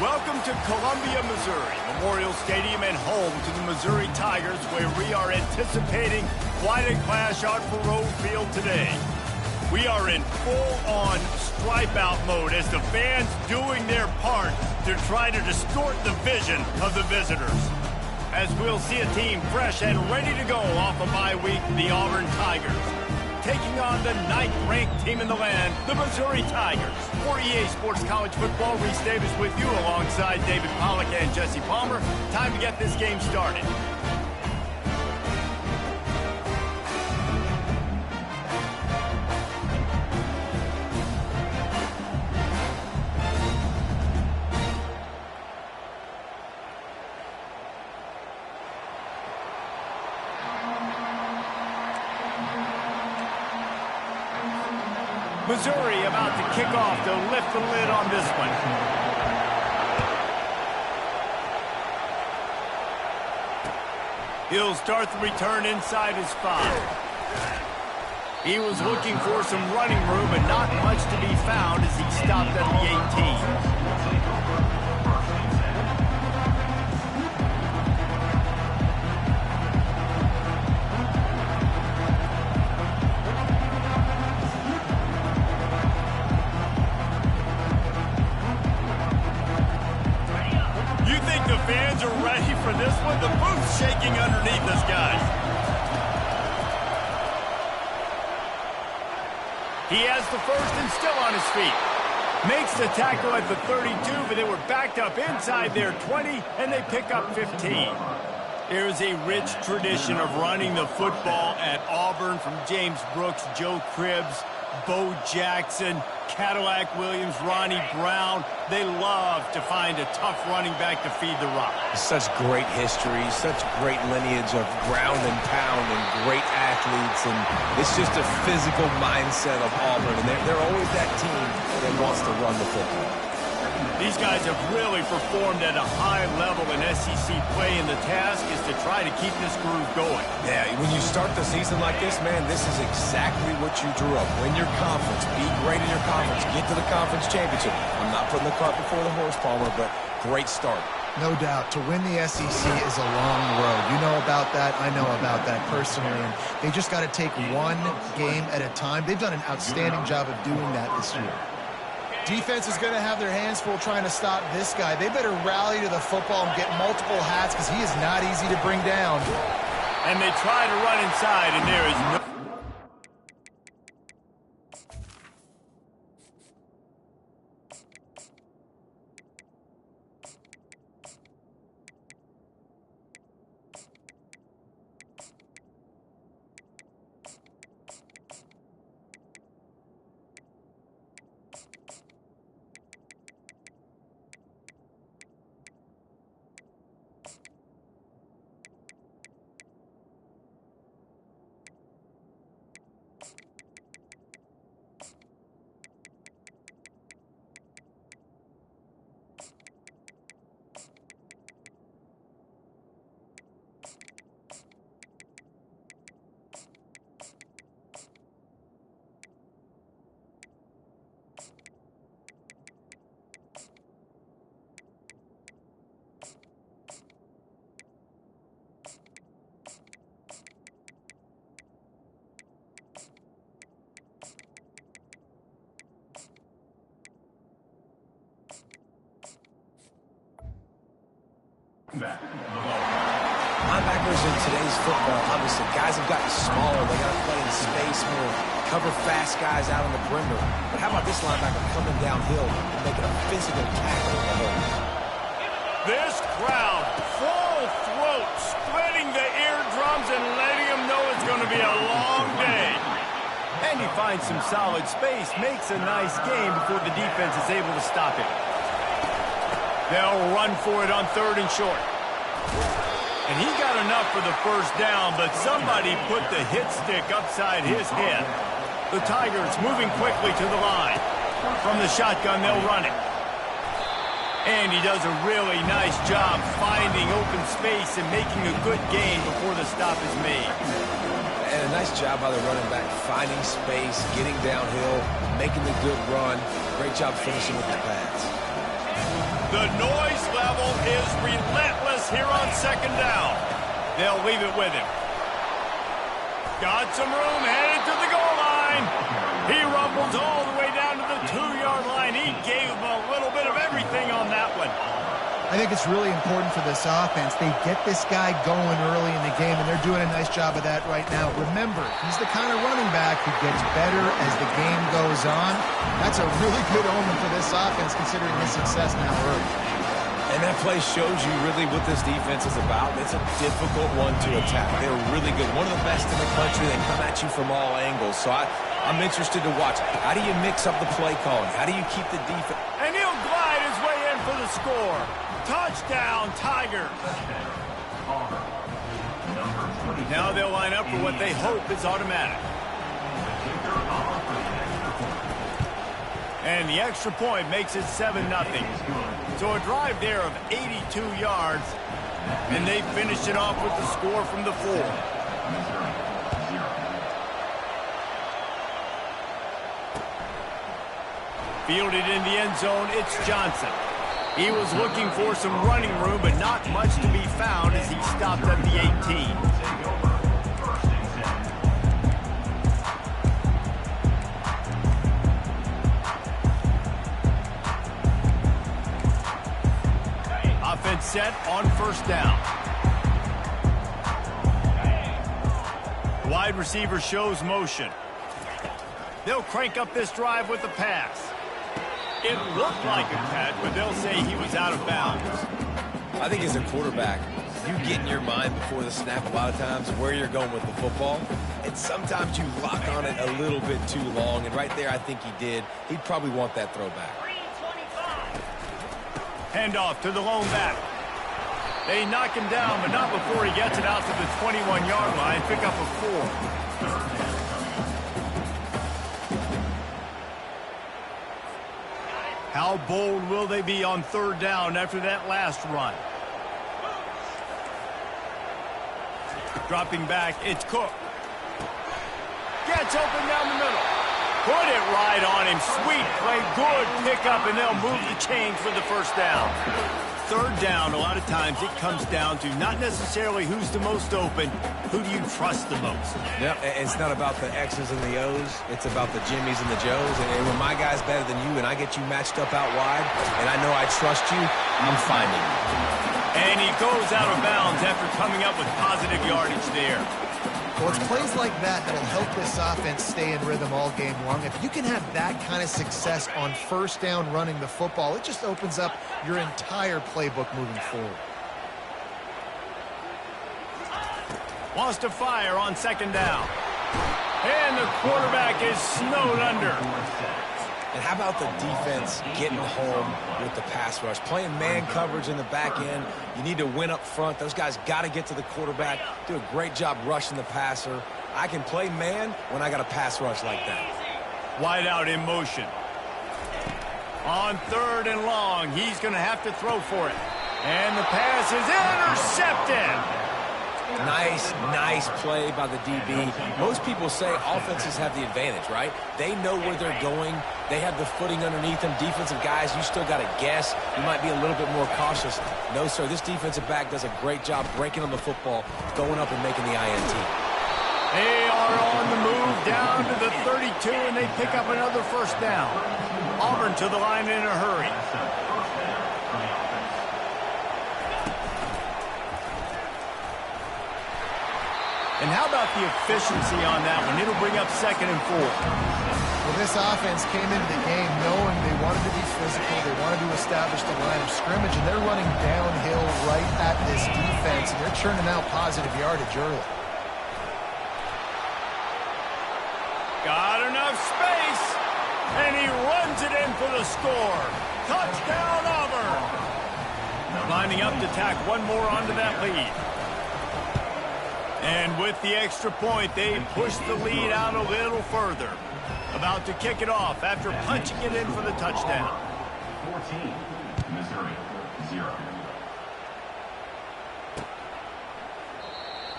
Welcome to Columbia, Missouri, Memorial Stadium and home to the Missouri Tigers, where we are anticipating quite a clash on Faroe Field today. We are in full-on stripe-out mode as the fans doing their part to try to distort the vision of the visitors. As we'll see a team fresh and ready to go off a bye week, the Auburn Tigers, taking on the 9th-ranked team in the land, the Missouri Tigers. For EA Sports College Football, Reese Davis with you alongside David Pollack and Jesse Palmer. Time to get this game started. Missouri about to kick off to lift the lid on this one. He'll start the return inside his 5. He was looking for some running room, but not much to be found as he stopped at the 18. Fans are ready for this one. The booth's shaking underneath us, guys. He has the first and still on his feet. Makes the tackle at the 32, but they were backed up inside their 20, and they pick up 15. There's a rich tradition of running the football at Auburn, from James Brooks, Joe Cribbs, Bo Jackson, Cadillac Williams, Ronnie Brown. They love to find a tough running back to feed the rock. Such great history, such great lineage of ground and pound and great athletes. And it's just a physical mindset of Auburn. And they're always that team that wants to run the football. These guys have really performed at a high level in SEC play, and the task is to try to keep this groove going. Yeah, when you start the season like this, man, this is exactly what you drew up. Win your conference, be great in your conference, get to the conference championship. I'm not putting the cart before the horse, Palmer, but great start. No doubt. To win the SEC is a long road. You know about that. I know about that personally. And they just got to take one game at a time. They've done an outstanding job of doing that this year. Defense is going to have their hands full trying to stop this guy. They better rally to the football and get multiple hats, because he is not easy to bring down. And they try to run inside, and there is no... Linebackers in today's football, obviously, guys have gotten smaller. They got to play in space more, cover fast guys out on the perimeter. But how about this linebacker coming downhill and making a physical tackle in the hole? This crowd, full throat, splitting the eardrums and letting them know it's going to be a long day. And he finds some solid space, makes a nice game before the defense is able to stop him. They'll run for it on 3rd and short. And he got enough for the first down, but somebody put the hit stick upside his head. The Tigers moving quickly to the line. From the shotgun, they'll run it. And he does a really nice job finding open space and making a good gain before the stop is made. And a nice job by the running back, finding space, getting downhill, making the good run. Great job finishing with the pass. The noise level is relentless here on second down. They'll leave it with him. Got some room, headed to the goal line. He rumbles all the way down to the 2-yard line. He gave him a little bit of everything on that one. I think it's really important for this offense. They get this guy going early in the game, and they're doing a nice job of that right now. Remember, he's the kind of running back who gets better as the game goes on. That's a really good omen for this offense, considering his success now early. And that play shows you really what this defense is about. It's a difficult one to attack. They're really good. One of the best in the country. They come at you from all angles. So I'm interested to watch. How do you mix up the play calling? How do you keep the defense? And he'll glide his way in for the score. Touchdown, Tigers. Now they'll line up for what they hope is automatic. And the extra point makes it 7-0. So a drive there of 82 yards, and they finished it off with the score from the 4. Fielded in the end zone, it's Johnson. He was looking for some running room, but not much to be found as he stopped at the 18. Offense set on first down. Wide receiver shows motion. They'll crank up this drive with a pass. It looked like a catch, but they'll say he was out of bounds. I think as a quarterback, you get in your mind before the snap a lot of times where you're going with the football. And sometimes you lock on it a little bit too long. And right there, I think he did. He'd probably want that throwback. Handoff to the lone back. They knock him down, but not before he gets it out to the 21-yard line. Pick up a 4. How bold will they be on third down after that last run? Dropping back, it's Cook. Gets open down the middle. Put it right on him. Sweet play, good pickup, and they'll move the chains for the first down. Third down, a lot of times it comes down to not necessarily who's the most open, who do you trust the most? Yep, it's not about the X's and the O's. It's about the Jimmies and the Joes. And when my guy's better than you and I get you matched up out wide, and I know I trust you, I'm finding you. And he goes out of bounds after coming up with positive yardage there. Well, it's plays like that that'll help this offense stay in rhythm all game long. If you can have that kind of success on first down running the football, it just opens up your entire playbook moving forward. Wants to fire on second down. And the quarterback is snowed under. And how about the defense getting home with the pass rush? Playing man coverage in the back end. You need to win up front. Those guys got to get to the quarterback. Do a great job rushing the passer. I can play man when I got a pass rush like that. Wide out in motion. On third and long, he's going to have to throw for it. And the pass is intercepted. Nice play by the DB. Most people say offenses have the advantage, right? They know where they're going. They have the footing underneath them. Defensive guys, you still got to guess. You might be a little bit more cautious. No, sir, this defensive back does a great job breaking on the football, going up and making the INT. They are on the move down to the 32, and they pick up another first down. Auburn to the line in a hurry. And how about the efficiency on that one? It'll bring up 2nd and 4. Well, this offense came into the game knowing they wanted to be physical, they wanted to establish the line of scrimmage, and they're running downhill right at this defense, and they're churning out positive yardage early. Got enough space, and he runs it in for the score. Touchdown, Auburn! Lining up to tack one more onto that lead. And with the extra point, they push the lead out a little further. About to kick it off after punching it in for the touchdown. 14, Missouri, 0.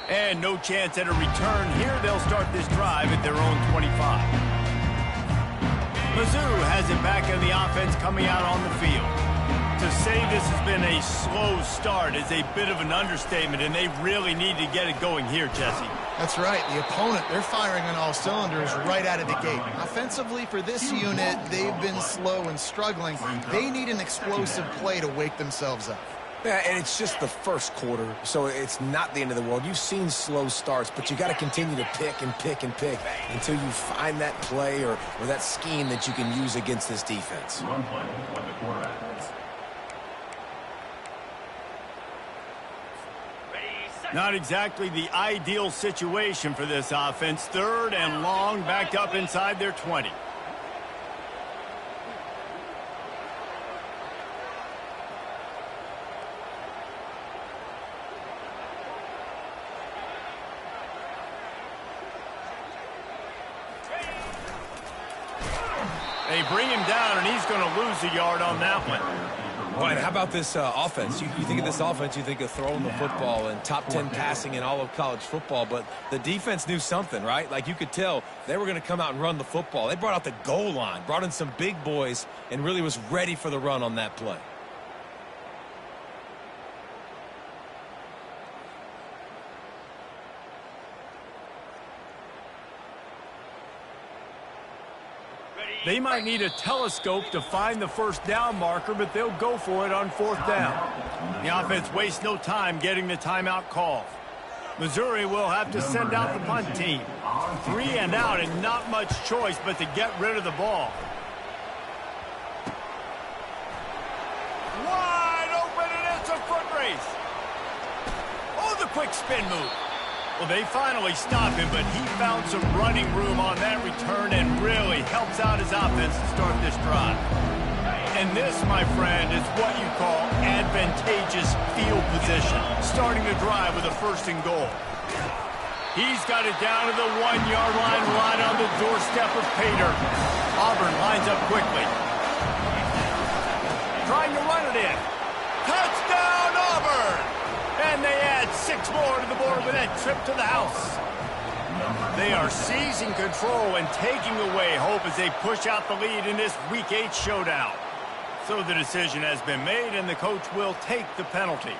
And no chance at a return here. They'll start this drive at their own 25. Mizzou has it back in the offense coming out on the field. To say this has been a slow start is a bit of an understatement, and they really need to get it going here, Jesse. That's right. The opponent, they're firing on all cylinders right out of the gate. Offensively, for this unit, they've been slow and struggling. They need an explosive play to wake themselves up. Yeah, and it's just the first quarter, so it's not the end of the world. You've seen slow starts, but you got to continue to pick and pick and pick until you find that play or that scheme that you can use against this defense. Run play with the quarterback. Not exactly the ideal situation for this offense. 3rd and long, backed up inside their 20. They bring him down, and he's going to lose a yard on that one. Well, and how about this offense? You think of this offense, you think of throwing the football and top 10 passing in all of college football, but the defense knew something, right? Like you could tell they were going to come out and run the football. They brought out the goal line, brought in some big boys, and really was ready for the run on that play. They might need a telescope to find the first down marker, but they'll go for it on 4th down. The offense wastes no time getting the timeout call. Missouri will have to send out the punt team. 3 and out, and not much choice but to get rid of the ball. Wide open, and it's a foot race. Oh, the quick spin move. Well, they finally stop him, but he found some running room on that return and really helps out his offense to start this drive. And this, my friend, is what you call advantageous field position, starting the drive with a 1st and goal. He's got it down to the 1-yard line, right on the doorstep of Pater. Auburn lines up quickly. Trying to run it in. Touchdown, Auburn! And they add 6 more to the board with that trip to the house. They are seizing control and taking away hope as they push out the lead in this Week 8 showdown. So the decision has been made, and the coach will take the penalty.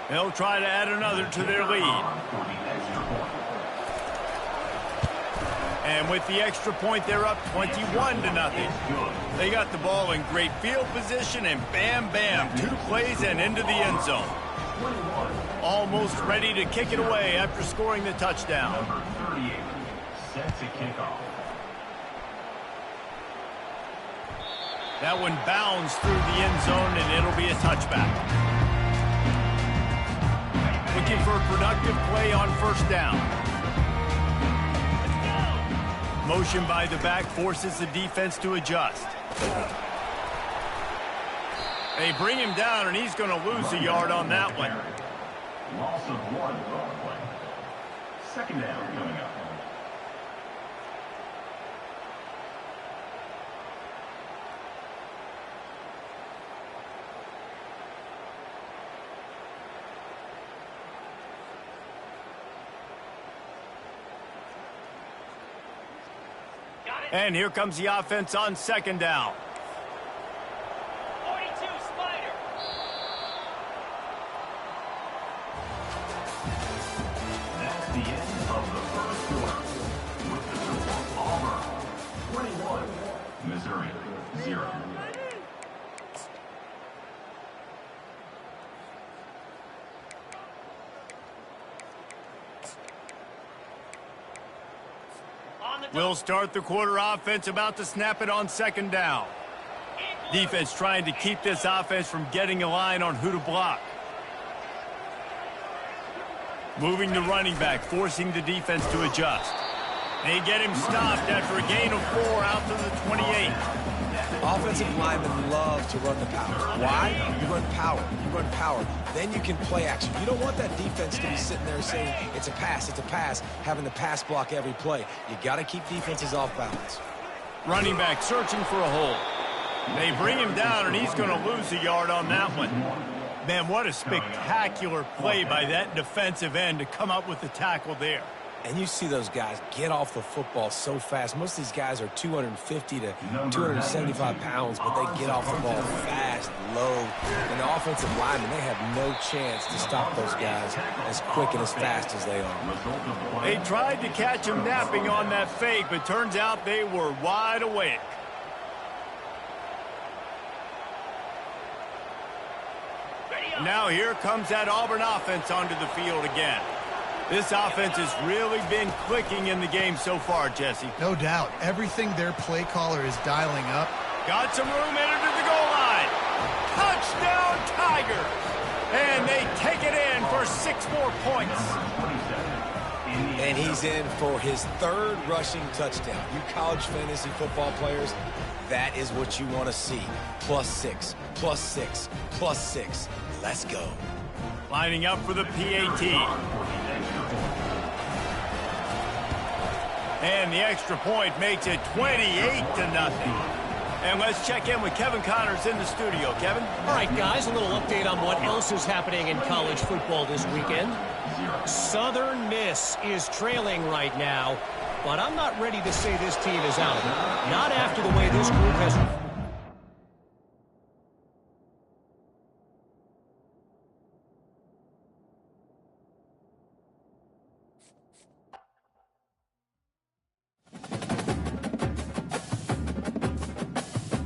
They'll try to add another to their lead. And with the extra point, they're up 21-0. They got the ball in great field position, and bam, bam, 2 plays and into the end zone. Almost ready to kick it away after scoring the touchdown. Number 38, set to kick off. That one bounds through the end zone, and it'll be a touchback. Looking for a productive play on 1st down. Motion by the back forces the defense to adjust. They bring him down, and he's going to lose a yard on that one. Loss of 1 on the play. 2nd down coming up. And here comes the offense on 2nd down. That's the end of the 1st quarter. With the score, Auburn 21, Missouri 0. We'll start the quarter. Offense about to snap it on 2nd down. Defense trying to keep this offense from getting a line on who to block. Moving the running back, forcing the defense to adjust. They get him stopped after a gain of 4 out to the 28. Offensive linemen love to run the power. Why? You run power. You run power. Then you can play action. You don't want that defense to be sitting there saying, it's a pass, having to pass block every play. You got to keep defenses off balance. Running back searching for a hole. They bring him down, and he's going to lose a yard on that one. Man, what a spectacular play by that defensive end to come up with the tackle there. And you see those guys get off the football so fast. Most of these guys are 250 to 275 pounds, but they get off the ball fast, low. And the offensive linemen, they have no chance to stop those guys as quick and as fast as they are. They tried to catch him napping on that fake, but turns out they were wide awake. Now here comes that Auburn offense onto the field again. This offense has really been clicking in the game so far, Jesse. No doubt. Everything their play caller is dialing up. Got some room, entered to the goal line. Touchdown, Tigers! And they take it in for 6 more points. And he's in for his 3rd rushing touchdown. You college fantasy football players, that is what you want to see. +6, +6, +6. Let's go. Lining up for the PAT. And the extra point makes it 28-0. And let's check in with Kevin Connors in the studio. Kevin? All right, guys, a little update on what else is happening in college football this weekend. Southern Miss is trailing right now, but I'm not ready to say this team is out. Not after the way this group has